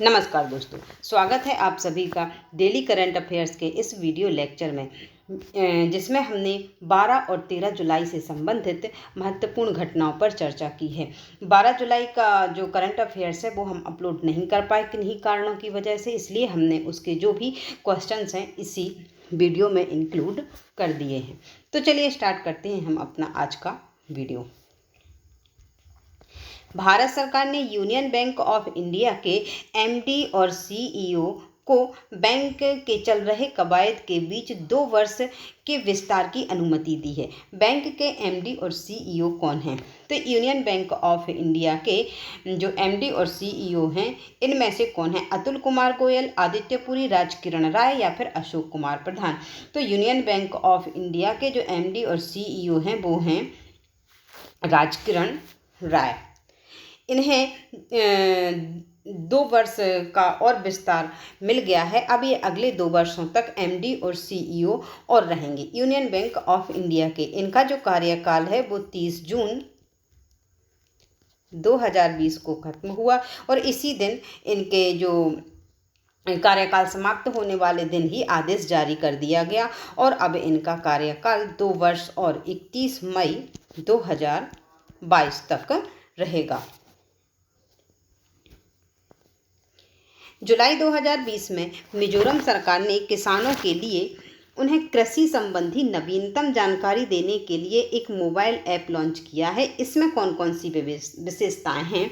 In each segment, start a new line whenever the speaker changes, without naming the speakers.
नमस्कार दोस्तों, स्वागत है आप सभी का डेली करंट अफेयर्स के इस वीडियो लेक्चर में, जिसमें हमने 12 और 13 जुलाई से संबंधित महत्वपूर्ण घटनाओं पर चर्चा की है। 12 जुलाई का जो करंट अफेयर्स है वो हम अपलोड नहीं कर पाए किन्हीं कारणों की वजह से, इसलिए हमने उसके जो भी क्वेश्चंस हैं इसी वीडियो में इंक्लूड कर दिए हैं। तो चलिए स्टार्ट करते हैं हम अपना आज का वीडियो। भारत सरकार ने यूनियन बैंक ऑफ इंडिया के एमडी और सीईओ को बैंक के चल रहे कवायद के बीच 2 वर्ष के विस्तार की अनुमति दी है। बैंक के एमडी और सीईओ कौन हैं? तो यूनियन बैंक ऑफ इंडिया के जो एमडी और सीईओ हैं, इनमें से कौन है? अतुल कुमार गोयल, आदित्य पुरी, राजकिरण राय या फिर अशोक कुमार प्रधान। तो यूनियन बैंक ऑफ इंडिया के जो एमडी और सीईओ हैं वो हैं राजकिरण राय। इन्हें 2 वर्ष का और विस्तार मिल गया है। अब ये अगले 2 वर्षों तक एमडी और सीईओ और रहेंगे। यूनियन बैंक ऑफ इंडिया के इनका जो कार्यकाल है वो 30 जून 2020 को खत्म हुआ और इसी दिन इनके जो कार्यकाल समाप्त होने वाले दिन ही आदेश जारी कर दिया गया और अब इनका कार्यकाल 2 वर्ष और 31 मई 2022 तक रहेगा। जुलाई 2020 में मिजोरम सरकार ने किसानों के लिए उन्हें कृषि संबंधी नवीनतम जानकारी देने के लिए एक मोबाइल ऐप लॉन्च किया है। इसमें कौन कौन सी विशेषताएं हैं?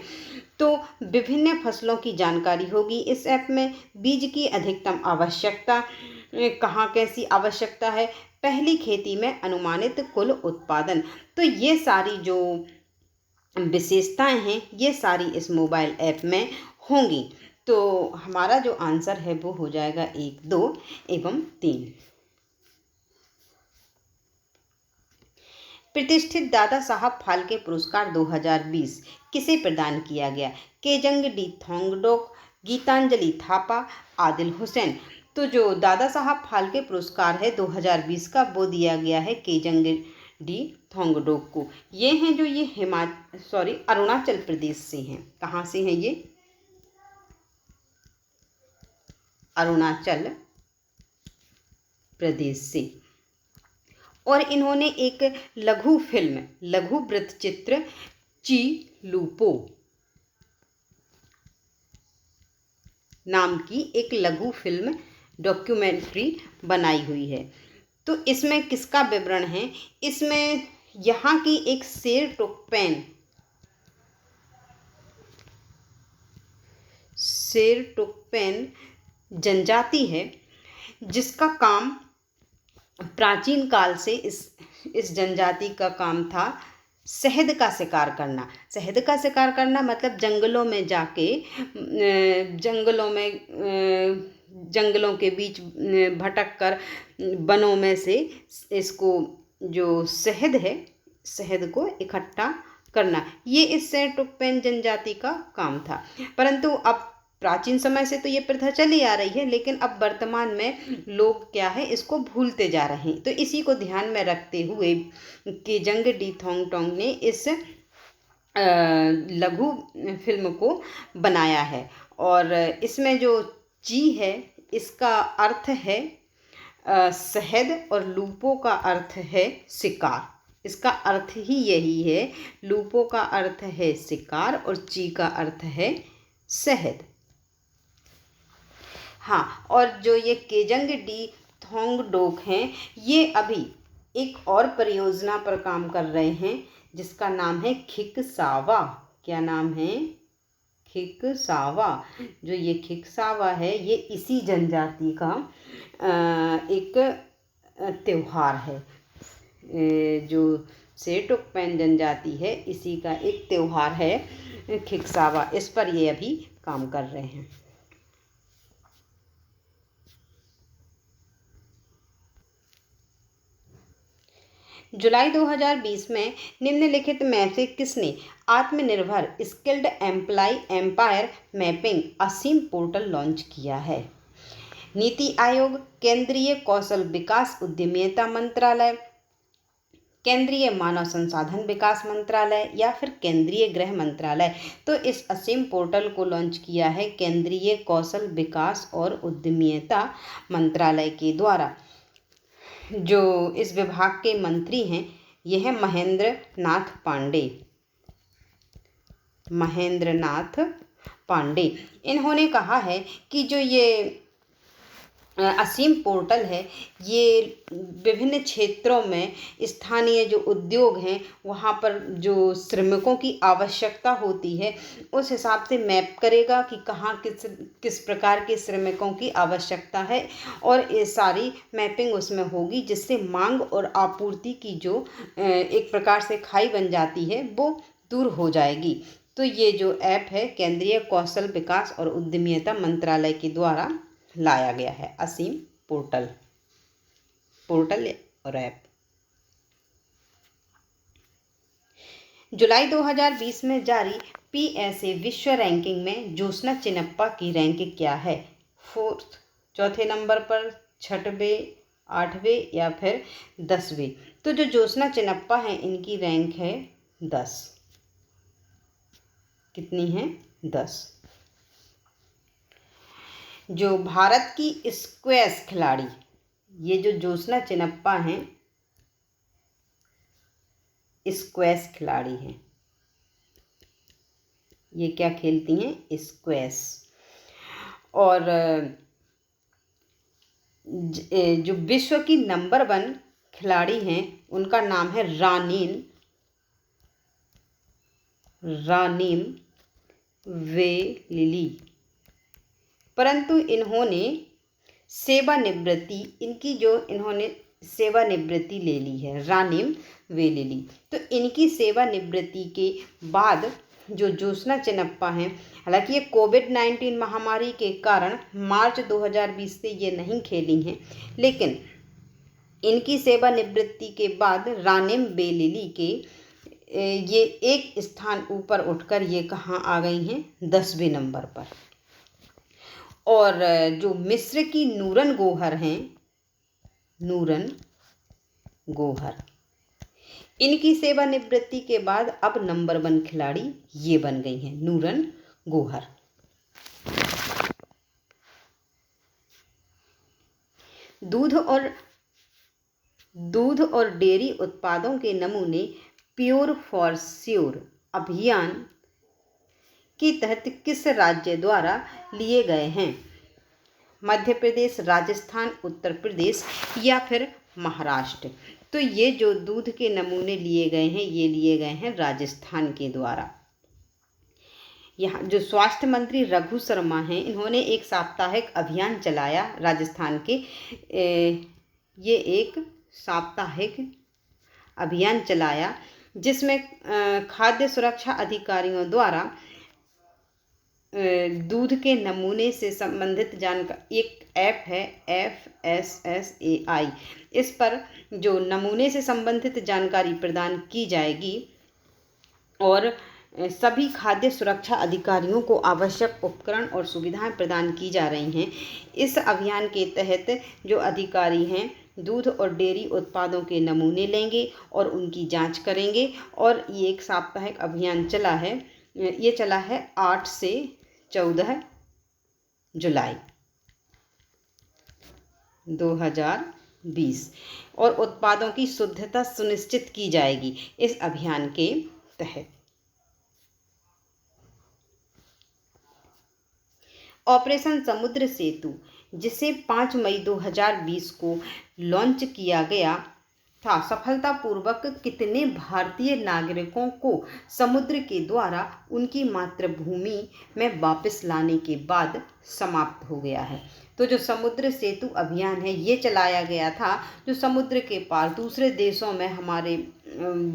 तो विभिन्न फसलों की जानकारी होगी इस ऐप में। बीज की अधिकतम आवश्यकता, कहाँ कैसी आवश्यकता है, पहली खेती में अनुमानित कुल उत्पादन। तो ये सारी जो विशेषताएं हैं ये सारी इस मोबाइल ऐप में होंगी। तो हमारा जो आंसर है वो हो जाएगा 1, 2 एवं 3। प्रतिष्ठित दादा साहब फाल्के पुरस्कार 2020 किसे प्रदान किया गया? केजंग डी थोंगडोक, गीतांजलि थापा, आदिल हुसैन। तो जो दादा साहब फाल्के पुरस्कार है 2020 का वो दिया गया है केजंग डी थोंगडोक को। ये हैं जो ये अरुणाचल प्रदेश से हैं। कहाँ से हैं ये? अरुणाचल प्रदेश से। और इन्होंने एक लघु वृत्तचित्र ची लूपो नाम की एक लघु फिल्म डॉक्यूमेंट्री बनाई हुई है। तो इसमें किसका विवरण है? इसमें यहाँ की एक शेरटुकपेन जनजाति है जिसका काम प्राचीन काल से इस जनजाति का काम था शहद का शिकार करना। शहद का शिकार करना मतलब जंगलों में जाके जंगलों के बीच भटक कर वनों में से इसको जो शहद है, शहद को इकट्ठा करना, ये इस शेरटुकपेन जनजाति का काम था। परंतु अब प्राचीन समय से तो ये प्रथा चली आ रही है, लेकिन अब वर्तमान में लोग क्या है इसको भूलते जा रहे हैं। तो इसी को ध्यान में रखते हुए केजंग डी थोंगडोक ने इस लघु फिल्म को बनाया है। और इसमें जो ची है इसका अर्थ है शहद और लूपो का अर्थ है शिकार। इसका अर्थ ही यही है। लूपो का अर्थ है शिकार और ची का अर्थ है शहद। हाँ, और जो ये केजंग डी थोंगडोक हैं ये अभी एक और परियोजना पर काम कर रहे हैं जिसका नाम है खिकसावा। क्या नाम है? खिकसावा। जो ये खिकसावा है ये इसी जनजाति का एक त्योहार है। जो शेरटुकपेन जनजाति है इसी का एक त्योहार है खिकसावा। इस पर ये अभी काम कर रहे हैं। जुलाई 2020 में निम्नलिखित में से किसने आत्मनिर्भर स्किल्ड एम्प्लॉय एम्पायर मैपिंग असीम पोर्टल लॉन्च किया है? नीति आयोग, केंद्रीय कौशल विकास उद्यमिता मंत्रालय, केंद्रीय मानव संसाधन विकास मंत्रालय या फिर केंद्रीय गृह मंत्रालय। तो इस असीम पोर्टल को लॉन्च किया है केंद्रीय कौशल विकास और उद्यमिता मंत्रालय के द्वारा। जो इस विभाग के मंत्री हैं ये है महेंद्र नाथ पांडे। इन्होंने कहा है कि जो ये असीम पोर्टल है ये विभिन्न क्षेत्रों में स्थानीय जो उद्योग हैं वहाँ पर जो श्रमिकों की आवश्यकता होती है उस हिसाब से मैप करेगा कि कहाँ किस प्रकार के श्रमिकों की आवश्यकता है, और ये सारी मैपिंग उसमें होगी जिससे मांग और आपूर्ति की जो एक प्रकार से खाई बन जाती है वो दूर हो जाएगी। तो ये जो ऐप है केंद्रीय कौशल विकास और उद्यमिता मंत्रालय के द्वारा लाया गया है, असीम पोर्टल और ऐप। जुलाई 2020 में जारी PSA विश्व रैंकिंग में ज्योत्सना चिनप्पा की रैंक क्या है? चौथे नंबर पर, छठवें, आठवें या फिर 10वें? तो जो ज्योत्सना चिनप्पा है इनकी रैंक है 10। कितनी है? 10। जो भारत की स्क्वैश खिलाड़ी, ये जो ज्योत्सना चिनप्पा हैं स्क्वैश खिलाड़ी हैं, ये क्या खेलती हैं? स्क्वैश। और जो विश्व की नंबर 1 खिलाड़ी हैं उनका नाम है रानिम वेलिली, परंतु इन्होंने सेवानिवृत्ति ले ली है, रानिम वेलिली। तो इनकी सेवानिवृत्ति के बाद जो ज्योत्सना चिनप्पा हैं, हालांकि ये कोविड-19 महामारी के कारण मार्च 2020 से ये नहीं खेली हैं, लेकिन इनकी सेवानिवृत्ति के बाद रानिम वेलिली के ये एक स्थान ऊपर उठकर ये कहाँ आ गई हैं? 10वें नंबर पर। और जो मिस्र की नूरन गोहर, इनकी सेवानिवृत्ति के बाद अब नंबर 1 खिलाड़ी ये बन गई हैं, नूरन गोहर। दूध और डेयरी उत्पादों के नमूने प्योर फॉर श्योर अभियान के तहत किस राज्य द्वारा लिए गए हैं? मध्य प्रदेश, राजस्थान, उत्तर प्रदेश या फिर महाराष्ट्र? तो ये जो दूध के नमूने लिए गए हैं ये लिए गए हैं राजस्थान के द्वारा। यहाँ जो स्वास्थ्य मंत्री रघु शर्मा हैं इन्होंने एक साप्ताहिक अभियान चलाया राजस्थान के। ये एक साप्ताहिक अभियान चलाया जिसमें खाद्य सुरक्षा अधिकारियों द्वारा दूध के नमूने से संबंधित जानकारी, एक ऐप है FSSAI, इस पर जो नमूने से संबंधित जानकारी प्रदान की जाएगी और सभी खाद्य सुरक्षा अधिकारियों को आवश्यक उपकरण और सुविधाएं प्रदान की जा रही हैं। इस अभियान के तहत जो अधिकारी हैं दूध और डेयरी उत्पादों के नमूने लेंगे और उनकी जांच करेंगे, और ये एक साप्ताहिक अभियान चला है। ये चला है 8 से 14 जुलाई 2020 और उत्पादों की शुद्धता सुनिश्चित की जाएगी इस अभियान के तहत। ऑपरेशन समुद्र सेतु, जिसे 5 मई 2020 को लॉन्च किया गया था, सफलतापूर्वक कितने भारतीय नागरिकों को समुद्र के द्वारा उनकी मातृभूमि में वापस लाने के बाद समाप्त हो गया है? तो जो समुद्र सेतु अभियान है ये चलाया गया था जो समुद्र के पार दूसरे देशों में हमारे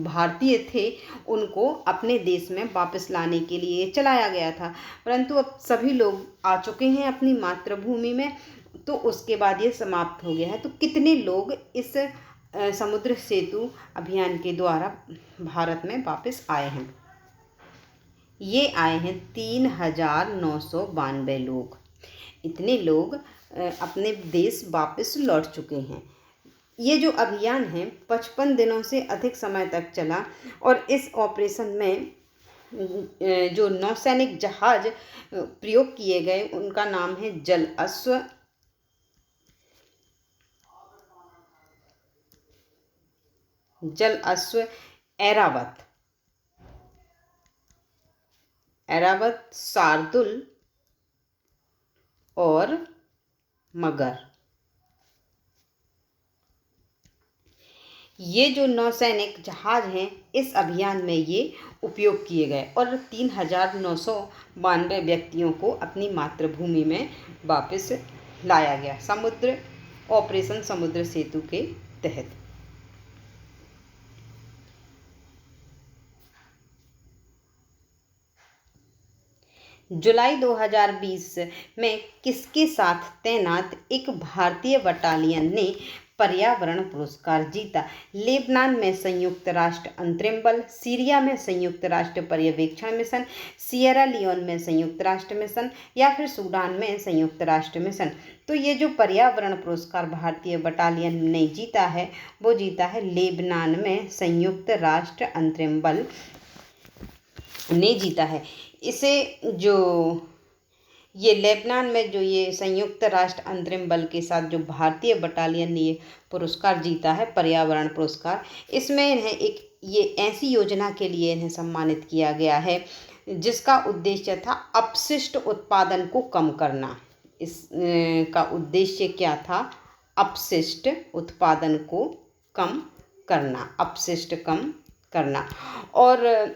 भारतीय थे उनको अपने देश में वापस लाने के लिए चलाया गया था, परंतु अब सभी लोग आ चुके हैं अपनी मातृभूमि में, तो उसके बाद ये समाप्त हो गया है। तो कितने लोग इस समुद्र सेतु अभियान के द्वारा भारत में वापस आए हैं? ये आए हैं 3,992 लोग। इतने लोग अपने देश वापस लौट चुके हैं। ये जो अभियान है 55 दिनों से अधिक समय तक चला और इस ऑपरेशन में जो नौसैनिक जहाज प्रयोग किए गए उनका नाम है जल अश्व, ऐरावत, शार्दुल और मगर। ये जो नौसैनिक जहाज हैं इस अभियान में ये उपयोग किए गए और 3,992 व्यक्तियों को अपनी मातृभूमि में वापस लाया गया ऑपरेशन समुद्र सेतु के तहत। जुलाई 2020 में किसके साथ तैनात एक भारतीय बटालियन ने पर्यावरण पुरस्कार जीता? लेबनान में संयुक्त राष्ट्र अंतरिम बल, सीरिया में संयुक्त राष्ट्र पर्यवेक्षण मिशन, सियरा लियोन में संयुक्त राष्ट्र मिशन या फिर सूडान में संयुक्त राष्ट्र मिशन। तो ये जो पर्यावरण पुरस्कार भारतीय बटालियन ने जीता है वो जीता है लेबनान में संयुक्त राष्ट्र अंतरिम बल ने जीता है। इसे जो ये लेबनान में जो ये संयुक्त राष्ट्र अंतरिम बल के साथ जो भारतीय बटालियन ने ये पुरस्कार जीता है पर्यावरण पुरस्कार, इसमें इन्हें एक ये ऐसी योजना के लिए इन्हें सम्मानित किया गया है जिसका उद्देश्य था अपशिष्ट उत्पादन को कम करना। इस का उद्देश्य क्या था? अपशिष्ट उत्पादन को कम करना, अपशिष्ट कम करना और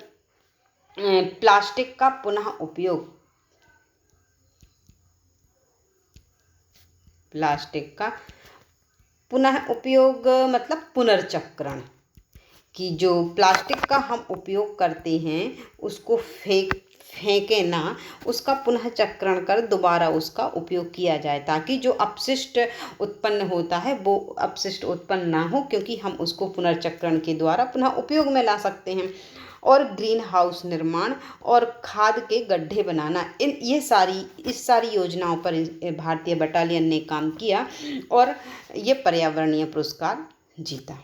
प्लास्टिक का पुनः उपयोग, प्लास्टिक का पुनः उपयोग मतलब पुनर्चक्रण, कि जो प्लास्टिक का हम उपयोग करते हैं उसको फेंके ना, उसका पुनः चक्रण कर दोबारा उसका उपयोग किया जाए ताकि जो अपशिष्ट उत्पन्न होता है वो अपशिष्ट उत्पन्न ना हो, क्योंकि हम उसको पुनर्चक्रण के द्वारा पुनः उपयोग में ला सकते हैं। और ग्रीन हाउस निर्माण और खाद के गड्ढे बनाना, इस सारी योजनाओं पर भारतीय बटालियन ने काम किया और ये पर्यावरणीय पुरस्कार जीता।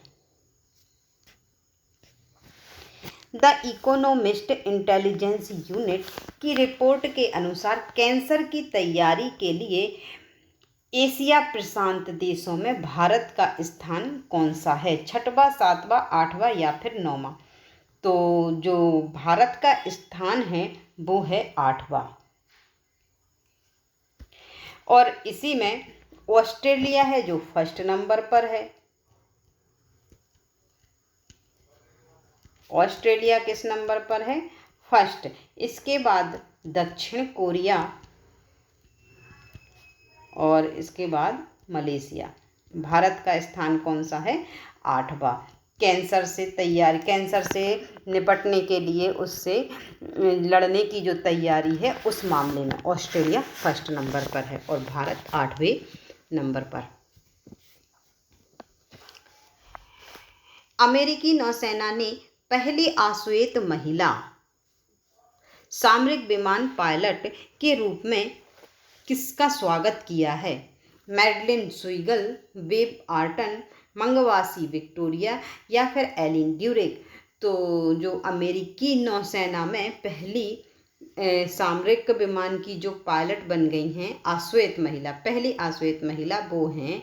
द इकोनोमिस्ट इंटेलिजेंस यूनिट की रिपोर्ट के अनुसार कैंसर की तैयारी के लिए एशिया प्रशांत देशों में भारत का स्थान कौन सा है? 6वां, 7वां, 8वां या फिर 9वां? तो जो भारत का स्थान है वो है 8वां और इसी में ऑस्ट्रेलिया है जो फर्स्ट नंबर पर है। ऑस्ट्रेलिया किस नंबर पर है? फर्स्ट। इसके बाद दक्षिण कोरिया और इसके बाद मलेशिया। भारत का स्थान कौन सा है? 8वां। कैंसर से निपटने के लिए, उससे लड़ने की जो तैयारी है उस मामले में ऑस्ट्रेलिया फर्स्ट नंबर पर है और भारत 8वें नंबर पर। अमेरिकी नौसेना ने पहली आश्वेत महिला सामरिक विमान पायलट के रूप में किसका स्वागत किया है? मैडलिन सुइगल, बेब आर्टन, मंगवासी विक्टोरिया या फिर एलिन ड्यूरेक? तो जो अमेरिकी नौसेना में पहली सामरिक विमान की जो पायलट बन गई हैं पहली आश्वेत महिला वो हैं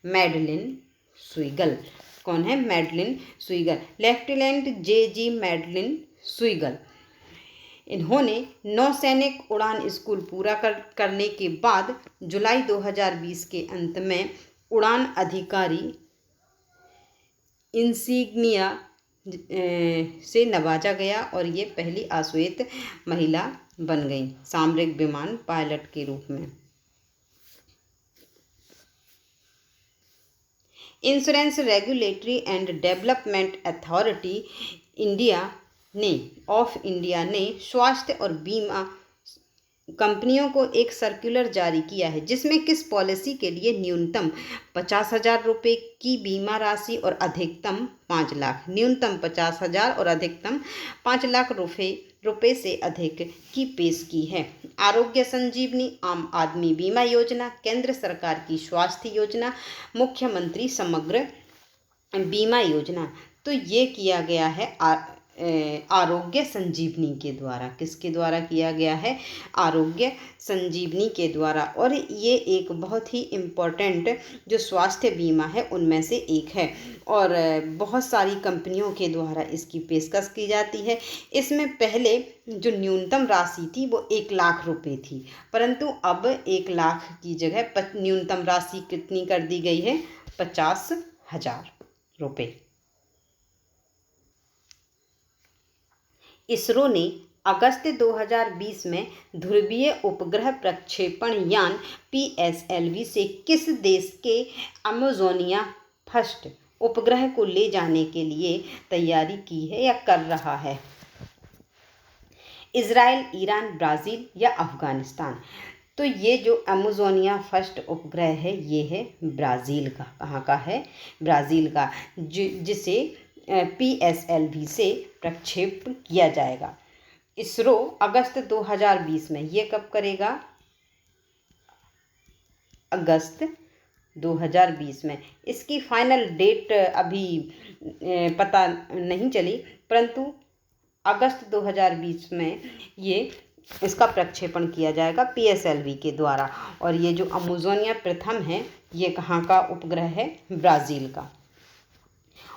मैडलिन सुइगल। कौन है? Madeline Swegle, lieutenant J G. Madeline Swegle. इन्होंने नौसैनिक उड़ान स्कूल पूरा करने के बाद जुलाई 2020 के अंत में उड़ान अधिकारी इंसिग्निया से नवाजा गया और ये पहली आश्वेत महिला बन गई सामरिक विमान पायलट के रूप में। Insurance regulatory and development authority of India ने स्वास्थ्य और बीमा कंपनियों को एक सर्कुलर जारी किया है जिसमें किस पॉलिसी के लिए न्यूनतम 50,000 रुपये की बीमा राशि और अधिकतम 5 लाख, न्यूनतम 50,000 और अधिकतम 5 लाख रुपये से अधिक की पेश की है। आरोग्य संजीवनी, आम आदमी बीमा योजना, केंद्र सरकार की स्वास्थ्य योजना, मुख्यमंत्री समग्र बीमा योजना, तो ये किया गया है आरोग्य संजीवनी के द्वारा। किसके द्वारा किया गया है? आरोग्य संजीवनी के द्वारा। और ये एक बहुत ही इम्पोर्टेंट जो स्वास्थ्य बीमा है उनमें से एक है, और बहुत सारी कंपनियों के द्वारा इसकी पेशकश की जाती है। इसमें पहले जो न्यूनतम राशि थी वो 1 लाख रुपए थी, परंतु अब 1 लाख की जगह न्यूनतम राशि कितनी कर दी गई है? 50,000 रुपये। इसरो ने अगस्त 2020 में ध्रुवीय उपग्रह प्रक्षेपण यान PSLV से किस देश के अमेजोनिया फर्स्ट उपग्रह को ले जाने के लिए तैयारी की है या कर रहा है? इजराइल, ईरान, ब्राज़ील या अफगानिस्तान? तो ये जो अमेजोनिया फर्स्ट उपग्रह है ये है ब्राज़ील का। कहाँ का है? ब्राज़ील का, जिसे PSLV से प्रक्षेप किया जाएगा। इसरो अगस्त 2020 में, ये कब करेगा? अगस्त 2020 में। इसकी फाइनल डेट अभी पता नहीं चली, परंतु अगस्त 2020 में ये इसका प्रक्षेपण किया जाएगा PSLV के द्वारा। और ये जो अमेजोनिया प्रथम है ये कहाँ का उपग्रह है? ब्राज़ील का।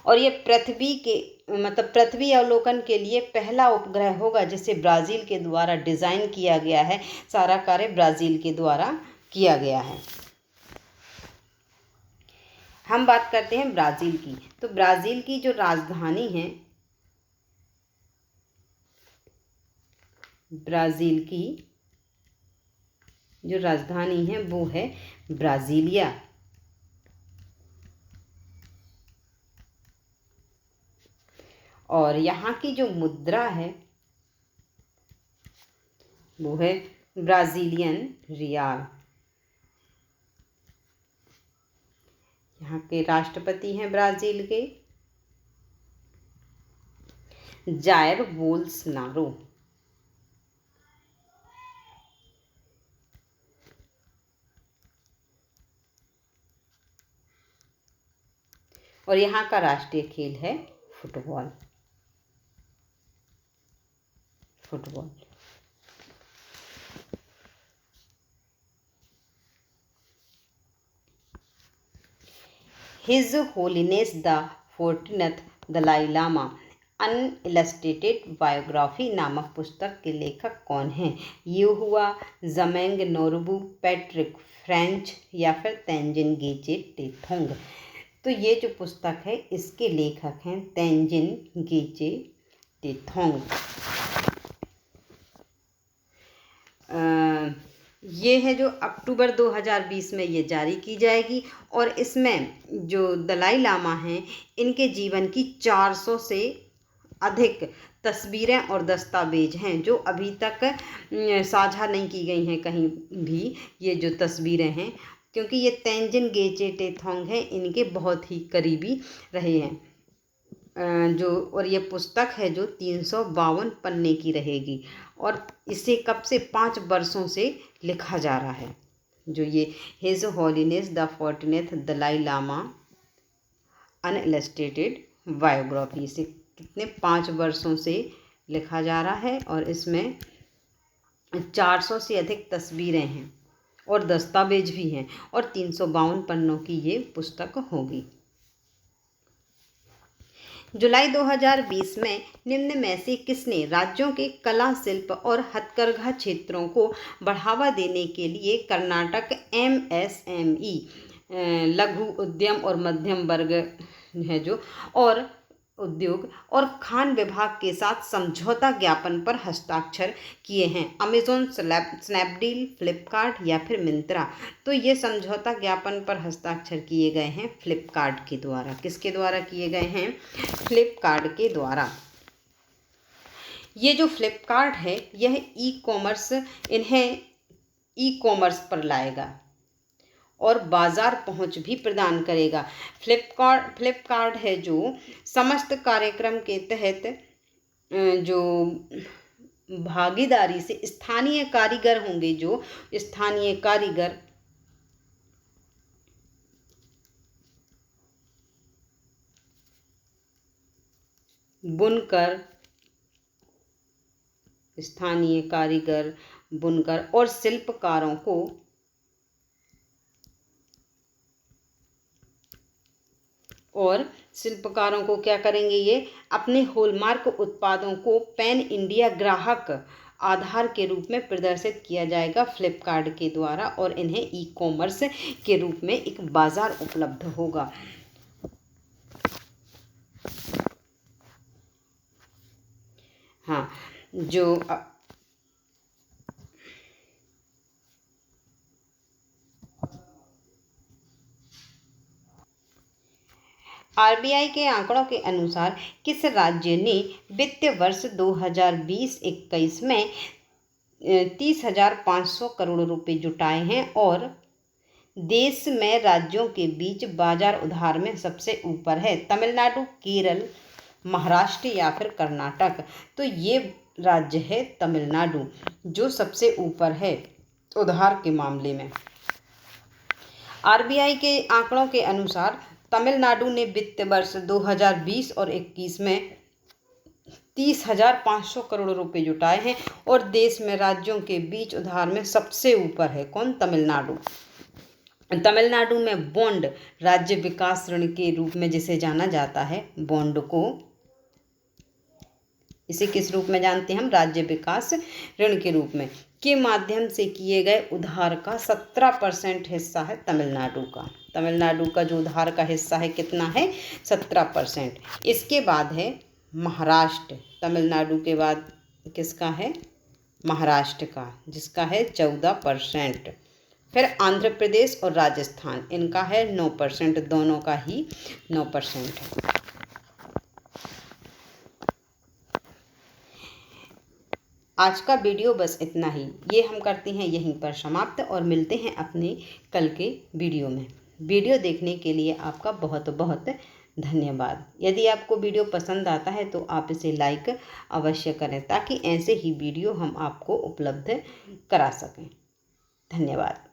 और ये पृथ्वी के पृथ्वी अवलोकन के लिए पहला उपग्रह होगा जिसे ब्राज़ील के द्वारा डिज़ाइन किया गया है। सारा कार्य ब्राज़ील के द्वारा किया गया है। हम बात करते हैं ब्राज़ील की। तो ब्राज़ील की जो राजधानी है, ब्राज़ील की जो राजधानी है वो है ब्राज़ीलिया। और यहाँ की जो मुद्रा है वो है ब्राज़ीलियन रियाल। यहाँ के राष्ट्रपति हैं ब्राज़ील के जायर बोल्सनारो। और यहाँ का राष्ट्रीय खेल है football. His holiness the 14th Dalai Lama an illustrated biography नामक पुस्तक के लेखक कौन हैं? यहोवा जमेंग नोरबू, पैट्रिक फ्रेंच या फिर तेंजिन गेचे टेथोंग? तो ये जो पुस्तक है इसके लेखक हैं तेंजिन गेचे टेथोंग। ये है जो अक्टूबर 2020 में ये जारी की जाएगी। और इसमें जो दलाई लामा हैं इनके जीवन की 400 से अधिक तस्वीरें और दस्तावेज हैं जो अभी तक साझा नहीं की गई हैं कहीं भी। ये जो तस्वीरें हैं, क्योंकि ये तेंजिन गेचे टेथोंग हैं, इनके बहुत ही करीबी रहे हैं। और ये पुस्तक है जो 352 पन्ने की रहेगी। और इसे कब से 5 वर्षों से लिखा जा रहा है। जो ये his holiness the 14th Dalai Lama an illustrated biography, इसे कितने 5 वर्षों से लिखा जा रहा है। और इसमें 400 से अधिक तस्वीरें हैं और दस्तावेज भी हैं और 352 पन्नों की ये पुस्तक होगी। जुलाई 2020 में निम्न में से किसने राज्यों के कला, शिल्प और हथकरघा क्षेत्रों को बढ़ावा देने के लिए कर्नाटक MSME लघु उद्यम और मध्यम वर्ग है जो और उद्योग और खान विभाग के साथ समझौता ज्ञापन पर हस्ताक्षर किए हैं? अमेजोन, स्नैपडील, फ्लिपकार्ट या फिर मिंत्रा? तो ये समझौता ज्ञापन पर हस्ताक्षर किए गए हैं फ्लिपकार्ट के द्वारा। किसके द्वारा किए गए हैं? फ्लिपकार्ट के द्वारा। ये जो फ्लिपकार्ट है यह इन्हें ई कॉमर्स पर लाएगा और बाज़ार पहुंच भी प्रदान करेगा। फ्लिपकार्ट है जो समस्त कार्यक्रम के तहत जो भागीदारी से स्थानीय कारीगर होंगे, जो स्थानीय कारीगर बुनकर, स्थानीय कारीगर, बुनकर और शिल्पकारों को क्या करेंगे, ये अपने हॉलमार्क उत्पादों को पैन इंडिया ग्राहक आधार के रूप में प्रदर्शित किया जाएगा फ्लिपकार्ट के द्वारा, और इन्हें ई कॉमर्स के रूप में एक बाजार उपलब्ध होगा। हाँ, जो आरबीआई के आंकड़ों के अनुसार किस राज्य ने वित्तीय वर्ष 2020-21 में 30,500 करोड़ रुपए जुटाए हैं और देश में राज्यों के बीच बाजार उधार में सबसे ऊपर है? तमिलनाडु, केरल, महाराष्ट्र या फिर कर्नाटक? तो ये राज्य है तमिलनाडु, जो सबसे ऊपर है उधार के मामले में। आरबीआई के आंकड़ों के अनुसार तमिलनाडु ने वित्त वर्ष 2020 और 21 में 30,500 करोड़ रुपए जुटाए हैं और देश में राज्यों के बीच उधार में सबसे ऊपर है। कौन? तमिलनाडु। तमिलनाडु में बॉन्ड राज्य विकास ऋण के रूप में जिसे जाना जाता है, बॉन्ड को इसे किस रूप में जानते हैं हम? राज्य विकास ऋण के रूप में, के माध्यम से किए गए उधार का 17% हिस्सा है तमिलनाडु का। तमिलनाडु का जो उधार का हिस्सा है कितना है? 17%। इसके बाद है महाराष्ट्र। तमिलनाडु के बाद किसका है? महाराष्ट्र का, जिसका है 14%। फिर आंध्र प्रदेश और राजस्थान, इनका है 9%, दोनों का ही 9% है। आज का वीडियो बस इतना ही, ये हम करते हैं यहीं पर समाप्त और मिलते हैं अपने कल के वीडियो में। वीडियो देखने के लिए आपका बहुत बहुत धन्यवाद। यदि आपको वीडियो पसंद आता है तो आप इसे लाइक अवश्य करें ताकि ऐसे ही वीडियो हम आपको उपलब्ध करा सकें। धन्यवाद।